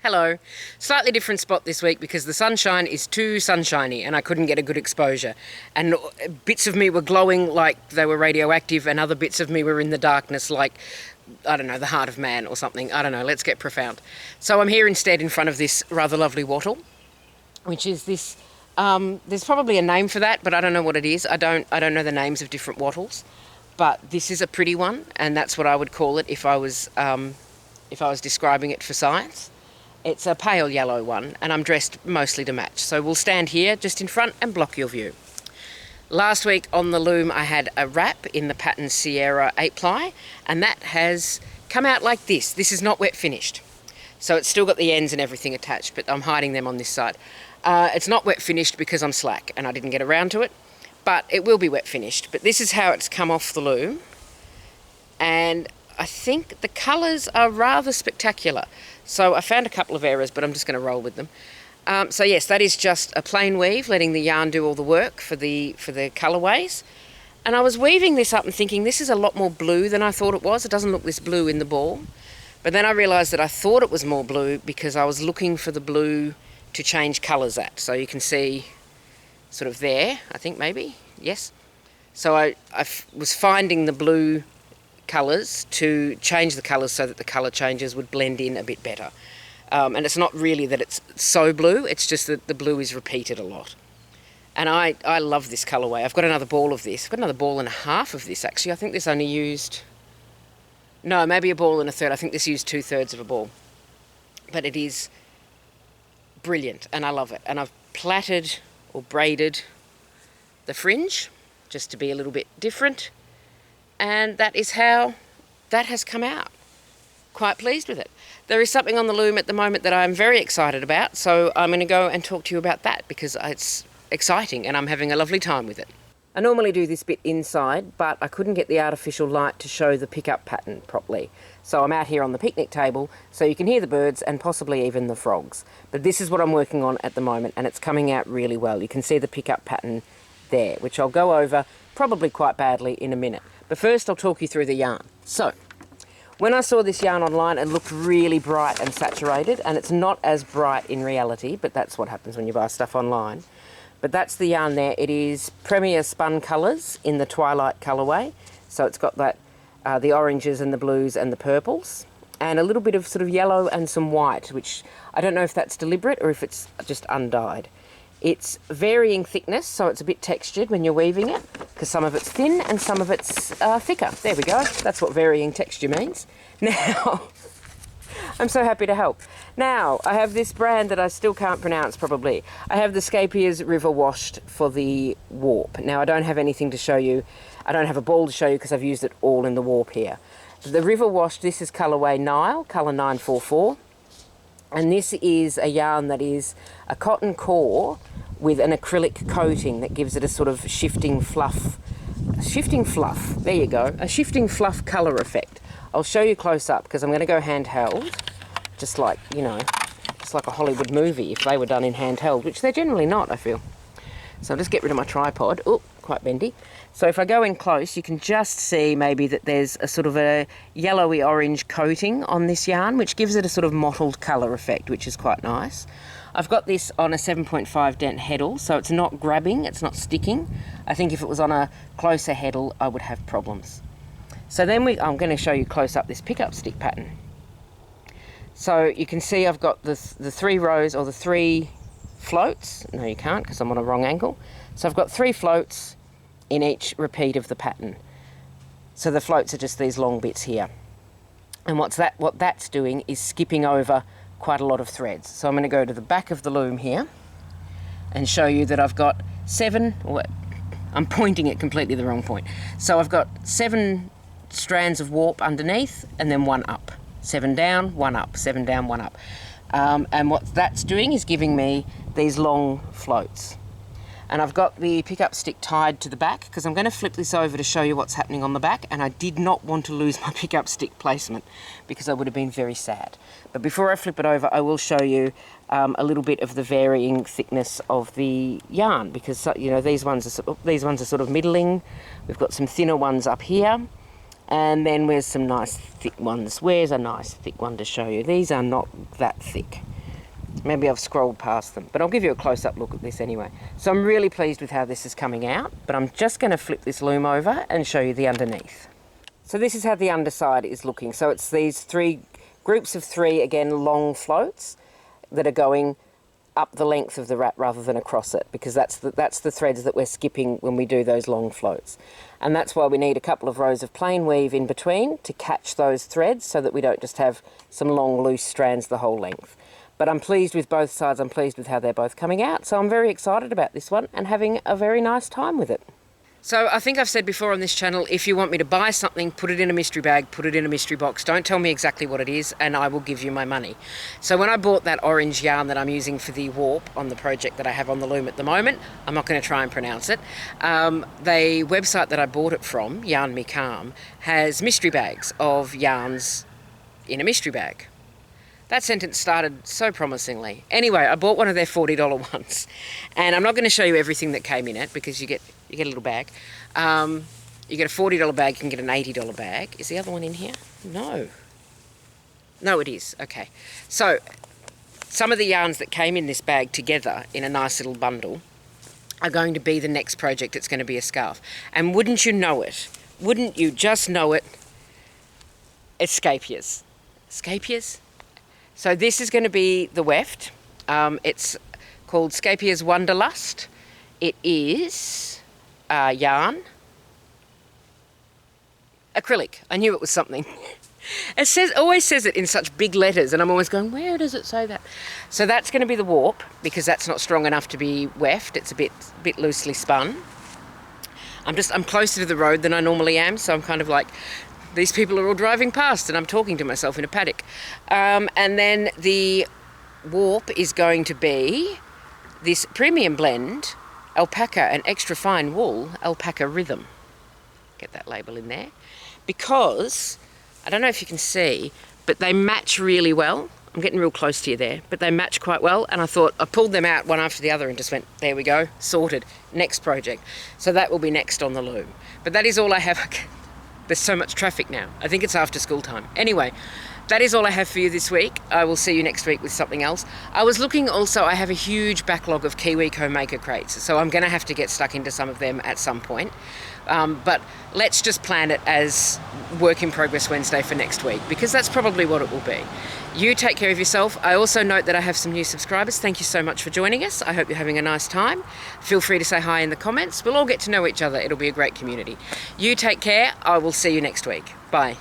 Hello. Slightly different spot this week because the sunshine is too sunshiny and I couldn't get a good exposure. And bits of me were glowing like they were radioactive and other bits of me were in the darkness like, I don't know, the heart of man or something. I don't know, let's get profound. So I'm here instead in front of this rather lovely wattle, which is this, there's probably a name for that, but I don't know what it is. I don't know the names of different wattles, but this is a pretty one and that's what I would call it if I was describing it for science. It's a pale yellow one and I'm dressed mostly to match. So we'll stand here just in front and block your view. Last week on the loom I had a wrap in the pattern Sierra 8-ply and that has come out like this. This is not wet finished. So it's still got the ends and everything attached, but I'm hiding them on this side. It's not wet finished because I'm slack and I didn't get around to it, but it will be wet finished. But this is how it's come off the loom. And I think the colours are rather spectacular. So I found a couple of errors, but I'm just going to roll with them. So yes, that is just a plain weave, letting the yarn do all the work for the colourways. And I was weaving this up and thinking this is a lot more blue than I thought it was. It doesn't look this blue in the ball. But then I realised that I thought it was more blue because I was looking for the blue to change colours at. So you can see sort of there, I think maybe, yes. So I was finding the blue colours to change the colours so that the colour changes would blend in a bit better. And it's not really that it's so blue, it's just that the blue is repeated a lot. And I love this colourway. I've got another ball of this. I've got another ball and a half of this actually. I think this only used, no, maybe a ball and a third. I think this used 2/3 of a ball. But it is brilliant and I love it. And I've plaited or braided the fringe just to be a little bit different. And that is how that has come out. Quite pleased with it. There is something on the loom at the moment that I'm very excited about, so I'm going to go and talk to you about that because it's exciting and I'm having a lovely time with it. I normally do this bit inside, but I couldn't get the artificial light to show the pickup pattern properly. So I'm out here on the picnic table so you can hear the birds and possibly even the frogs. But this is what I'm working on at the moment and it's coming out really well. You can see the pickup pattern there, which I'll go over probably quite badly in a minute. But first I'll talk you through the yarn. So, when I saw this yarn online, it looked really bright and saturated, and it's not as bright in reality, but that's what happens when you buy stuff online. But that's the yarn there. It is Premier Spun Colours in the Twilight colourway. So it's got that, the oranges and the blues and the purples, and a little bit of sort of yellow and some white, which I don't know if that's deliberate or if it's just undyed. It's varying thickness, so it's a bit textured when you're weaving it, because some of it's thin and some of it's thicker. There we go. That's what varying texture means. Now, I'm so happy to help. Now, I have this brand that I still can't pronounce probably. I have the Scheepjes River Washed for the warp. Now, I don't have anything to show you. I don't have a ball to show you because I've used it all in the warp here. The River Washed, this is colourway Nile, colour 944. And this is a yarn that is a cotton core with an acrylic coating that gives it a sort of shifting fluff, there you go, a shifting fluff colour effect. I'll show you close up because I'm going to go handheld, just like, you know, just like a Hollywood movie if they were done in handheld, which they're generally not, I feel. So I'll just get rid of my tripod. Oh, quite bendy. So if I go in close, you can just see maybe that there's a sort of a yellowy orange coating on this yarn, which gives it a sort of mottled colour effect, which is quite nice. I've got this on a 7.5 dent heddle, so it's not grabbing, it's not sticking. I think if it was on a closer heddle, I would have problems. So then I'm going to show you close up this pickup stick pattern. So you can see I've got the 3 rows or the 3 floats. No, you can't because I'm on a wrong angle. So I've got 3 floats in each repeat of the pattern. So the floats are just these long bits here. And what that's doing is skipping over quite a lot of threads. So I'm going to go to the back of the loom here and show you that I've got 7, I'm pointing at completely the wrong point. So I've got 7 strands of warp underneath and then 1 up. 7 down, 1 up, 7 down, 1 up. And what that's doing is giving me these long floats. And I've got the pickup stick tied to the back because I'm going to flip this over to show you what's happening on the back, and I did not want to lose my pickup stick placement because I would have been very sad. But before I flip it over, I will show you a little bit of the varying thickness of the yarn because, you know, these ones are sort of middling. We've got some thinner ones up here, and then there's some nice thick ones. Where's a nice thick one to show you? These are not that thick. Maybe I've scrolled past them, but I'll give you a close-up look at this anyway. So I'm really pleased with how this is coming out, but I'm just going to flip this loom over and show you the underneath. So this is how the underside is looking. So it's these 3 groups of 3, again, long floats that are going up the length of the wrap rather than across it, because that's the threads that we're skipping when we do those long floats. And that's why we need a couple of rows of plain weave in between to catch those threads so that we don't just have some long loose strands the whole length. But I'm pleased with both sides. I'm pleased with how they're both coming out. So I'm very excited about this one and having a very nice time with it. So I think I've said before on this channel, if you want me to buy something, put it in a mystery bag, put it in a mystery box. Don't tell me exactly what it is and I will give you my money. So when I bought that orange yarn that I'm using for the warp on the project that I have on the loom at the moment, I'm not going to try and pronounce it, the website that I bought it from, Yarn Me Calm, has mystery bags of yarns in a mystery bag. That sentence started so promisingly. Anyway, I bought one of their $40 ones. And I'm not going to show you everything that came in it because you get a little bag. You get a $40 bag, you can get an $80 bag. Is the other one in here? No. No, it is. Okay. So some of the yarns that came in this bag together in a nice little bundle are going to be the next project. It's going to be a scarf. And wouldn't you know it? Wouldn't you just know it? It's Scheepjes. Scheepjes? So this is going to be the weft. It's called Scheepjes Wanderlust. It is yarn. Acrylic. I knew it was something. It always says it in such big letters and I'm always going, where does it say that? So that's going to be the warp because that's not strong enough to be weft. It's a bit loosely spun. I'm closer to the road than I normally am, so I'm kind of like, these people are all driving past and I'm talking to myself in a paddock. And then the warp is going to be this premium blend, alpaca and extra fine wool, alpaca rhythm. Get that label in there. Because, I don't know if you can see, but they match really well. I'm getting real close to you there, but they match quite well. And I thought, I pulled them out one after the other and just went, there we go, sorted, next project. So that will be next on the loom. But that is all I have. There's so much traffic now. I think it's after school time. Anyway, that is all I have for you this week. I will see you next week with something else. I was looking also, I have a huge backlog of KiwiCo maker crates, so I'm going to have to get stuck into some of them at some point. But let's just plan it as Work in Progress Wednesday for next week, because that's probably what it will be. You take care of yourself. I also note that I have some new subscribers. Thank you so much for joining us. I hope you're having a nice time. Feel free to say hi in the comments. We'll all get to know each other. It'll be a great community. You take care. I will see you next week. Bye.